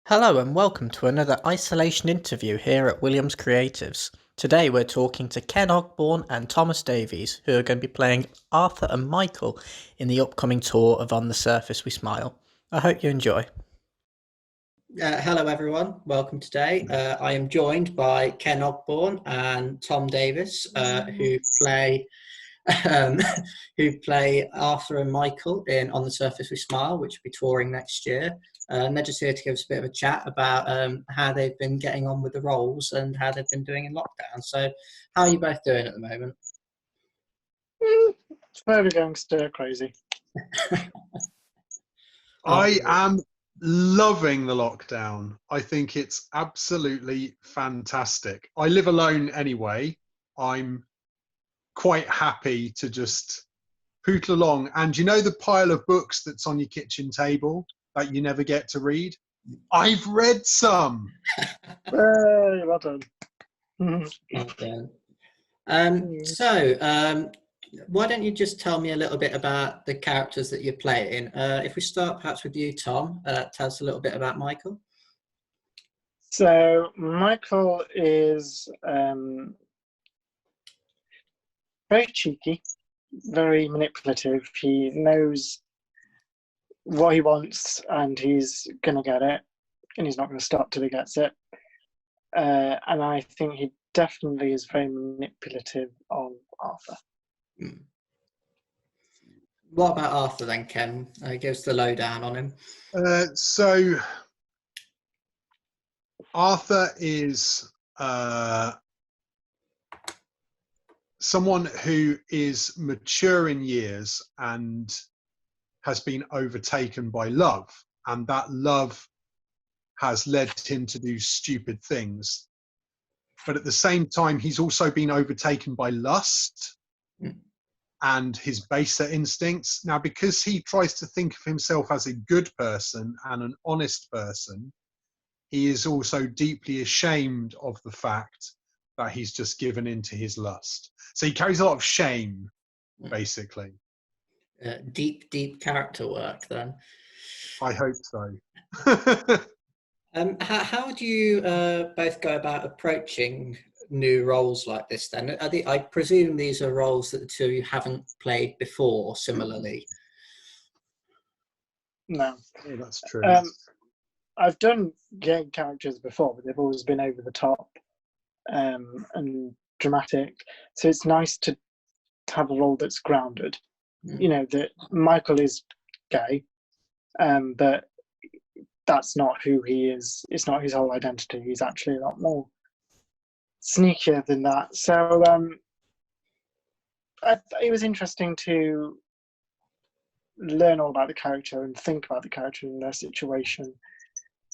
Hello and welcome to another isolation interview here at Williams Creatives. Today we're talking to Ken Ogborn and Thomas Davies, who are going to be playing Arthur and Michael in the upcoming tour of On the Surface We Smile. I hope you enjoy. Hello everyone, welcome today. I am joined by Ken Ogborn and Tom Davies, um, who play Arthur and Michael in On the Surface We Smile, which will be touring next year. And they're just here to give us a bit of a chat about how they've been getting on with the roles and how they've been doing in lockdown. So how are you both doing at the moment? Slowly going stir crazy. I am loving the lockdown. I think it's absolutely fantastic. I live alone anyway. I'm quite happy to just pootle along. And you know the pile of books that's on your kitchen table that you never get to read? I've read some. Hey, well done. Okay. Why don't you just tell me a little bit about the characters that you're playing? If we start perhaps with you, Tom, tell us a little bit about Michael. So Michael is very cheeky, very manipulative. He knows what he wants and he's going to get it, and he's not going to stop till he gets it. And I think he definitely is very manipulative of Arthur. What about Arthur then, Ken? Give us the lowdown on him. So Arthur is someone who is mature in years and has been overtaken by love, and that love has led him to do stupid things. But at the same time, he's also been overtaken by lust and his baser instincts. Now, because he tries to think of himself as a good person and an honest person, he is also deeply ashamed of the fact that he's just given into his lust. So he carries a lot of shame, basically. Deep character work, then. I hope so. How do you both go about approaching new roles like this then? I presume these are roles that the two of you haven't played before, similarly. No. Yeah, that's true. I've done gay characters before, but they've always been over the top and dramatic. So it's nice to have a role that's grounded. You know, that Michael is gay, but that's not who he is. It's not his whole identity. He's actually a lot more sneakier than that. So it was interesting to learn all about the character and think about the character and their situation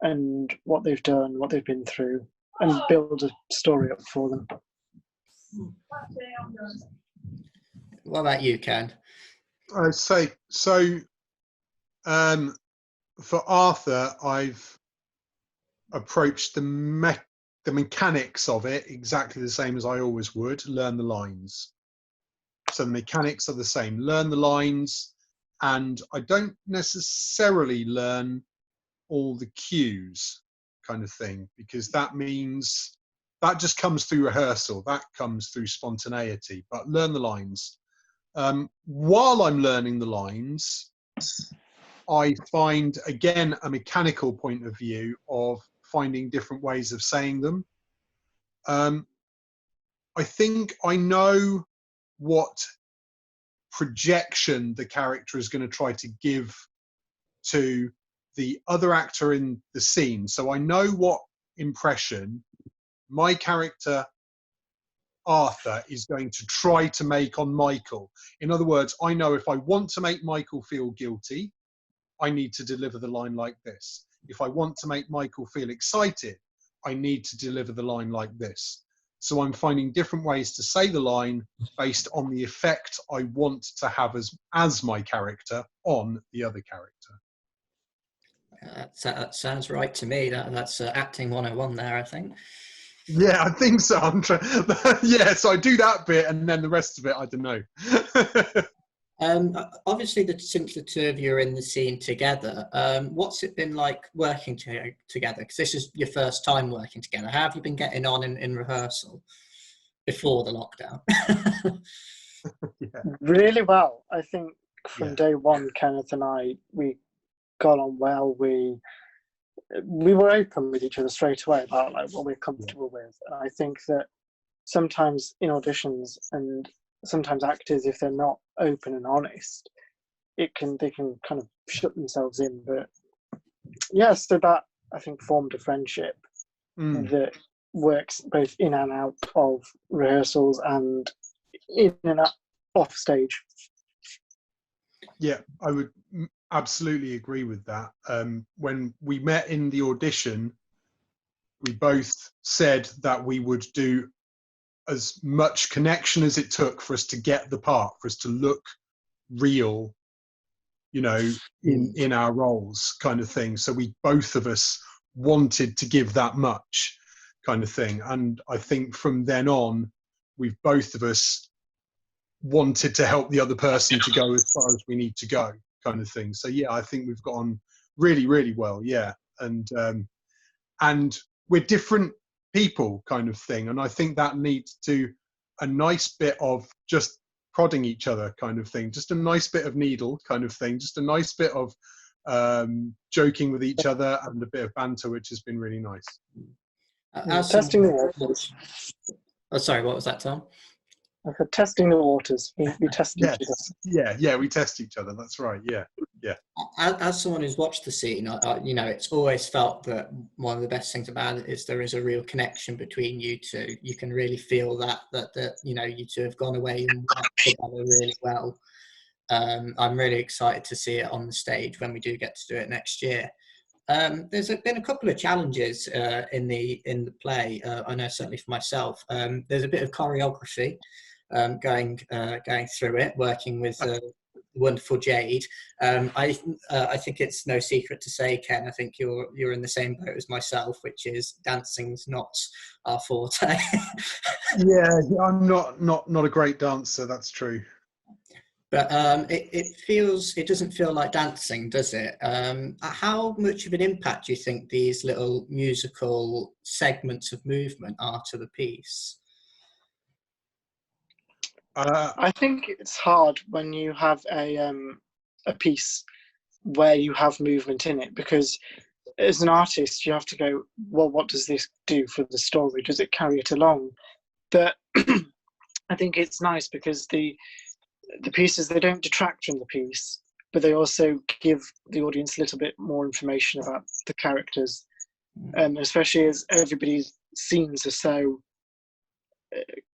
and what they've done, what they've been through, and build a story up for them. What about you, Ken? I say so. For Arthur, I've approached the mechanics of it exactly the same as I always would. Learn the lines. So the mechanics are the same. Learn the lines, and I don't necessarily learn all the cues, kind of thing, because that means that just comes through rehearsal. That comes through spontaneity. But learn the lines. While I'm learning the lines, I find, again, a mechanical point of view of finding different ways of saying them. I think I know what projection the character is going to try to give to the other actor in the scene. So I know what impression my character Arthur is going to try to make on Michael. In other words, I know if I want to make Michael feel guilty, I need to deliver the line like this. If I want to make Michael feel excited, I need to deliver the line like this. So I'm finding different ways to say the line based on the effect I want to have as my character on the other character. That sounds right to me. That's acting 101 there, I think. Yeah, I think so. Yeah, so I do that bit, and then the rest of it, I don't know. Obviously, since the two of you are in the scene together, what's it been like working together? Because this is your first time working together. How have you been getting on in rehearsal before the lockdown? Yeah. Really well. I think from Yeah. day one, Kenneth and I, we got on well. We were open with each other straight away about like what we're comfortable with. And I think that sometimes in auditions and sometimes actors, if they're not open and honest, they can kind of shut themselves in. But yeah, so that I think formed a friendship that works both in and out of rehearsals and in and out off stage. Yeah, I would absolutely agree with that. When we met in the audition, we both said that we would do as much connection as it took for us to get the part, for us to look real, you know, in our roles, kind of thing. So we both of us wanted to give that much, kind of thing. And I think from then on, we've both of us wanted to help the other person to go as far as we need to go, kind of thing. So yeah, I think we've gone really, really well. Yeah, and we're different people, kind of thing. And I think that leads to a nice bit of just prodding each other, kind of thing. Just a nice bit of needle, kind of thing. Just a nice bit of joking with each other and a bit of banter, which has been really nice. Testing the waters. Oh, sorry, what was that, Tom? I said testing the waters. We test each other. Yeah, we test each other. That's right. Yeah. As someone who's watched the scene, you know, it's always felt that one of the best things about it is there is a real connection between you two. You can really feel that you know, you two have gone away and worked together really well. I'm really excited to see it on the stage when we do get to do it next year. There's been a couple of challenges in the play. I know certainly for myself. There's a bit of choreography going through it, working with wonderful Jade. I think it's no secret to say, Ken, I think you're in the same boat as myself, which is dancing's not our forte. Yeah, I'm not a great dancer. That's true. But it doesn't feel like dancing, does it? How much of an impact do you think these little musical segments of movement are to the piece? I think it's hard when you have a piece where you have movement in it, because as an artist you have to go, well, what does this do for the story? Does it carry it along? But I think it's nice because the pieces, they don't detract from the piece, but they also give the audience a little bit more information about the characters, especially as everybody's scenes are so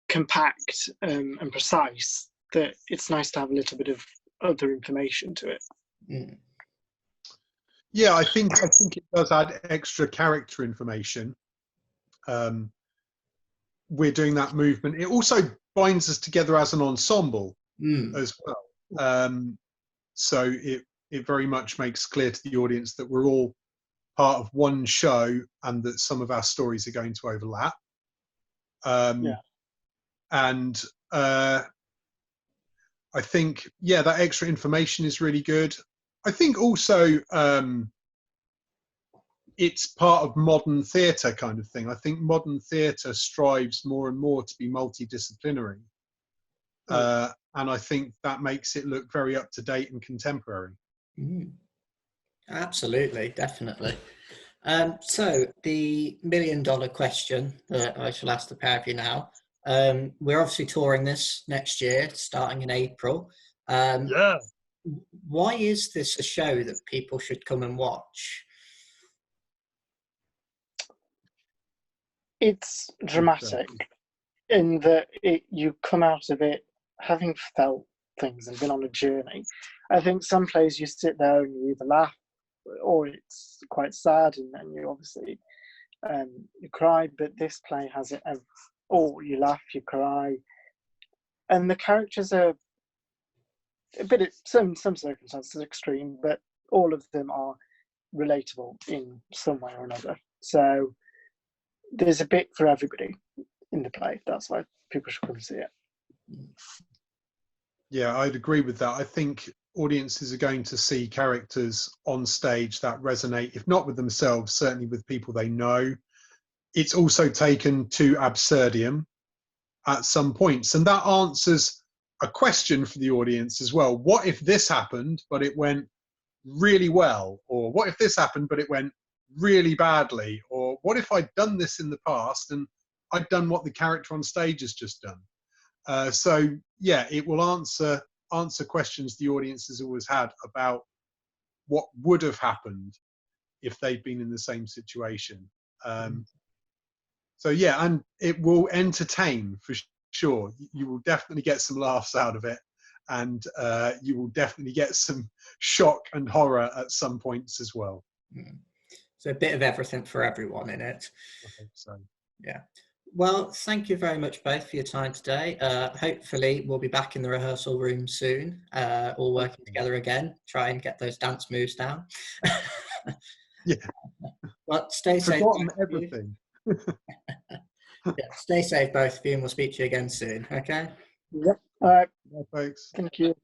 compact and precise that it's nice to have a little bit of other information to it. Yeah, I think it does add extra character information. We're doing that movement. It also binds us together as an ensemble as well. So it very much makes clear to the audience that we're all part of one show and that some of our stories are going to overlap. And I think, yeah, that extra information is really good. I think also it's part of modern theatre, kind of thing. I think modern theatre strives more and more to be multidisciplinary. And I think that makes it look very up to date and contemporary. Absolutely, definitely. So the $1 million question that I shall ask the pair of you now. We're obviously touring this next year, starting in April. Why is this a show that people should come and watch? It's dramatic in that you come out of it having felt things and been on a journey. I think some plays you sit there and you either laugh or it's quite sad, and then you obviously you cry, but this play has it, or you laugh, you cry, and the characters are a bit, some circumstances extreme, but all of them are relatable in some way or another. So there's a bit for everybody in the play. That's why people should come see it. Yeah, I'd agree with that. I think audiences are going to see characters on stage that resonate, if not with themselves, certainly with people they know. It's also taken to absurdum at some points, and that answers a question for the audience as well. What if this happened, but it went really well? Or what if this happened, but it went really badly? Or what if I'd done this in the past and I'd done what the character on stage has just done? So yeah, it will answer questions the audience has always had about what would have happened if they'd been in the same situation. So yeah, and it will entertain for sure. You will definitely get some laughs out of it, and you will definitely get some shock and horror at some points as well. So a bit of everything for everyone in it. I hope so. Yeah. Well, thank you very much both for your time today. Hopefully we'll be back in the rehearsal room soon, all working together again, try and get those dance moves down. Yeah. But stay safe. Forgotten everything. Yeah, stay safe, both of you, and we'll speak to you again soon. Okay. Yep. All right. Yeah, thanks. Thank you.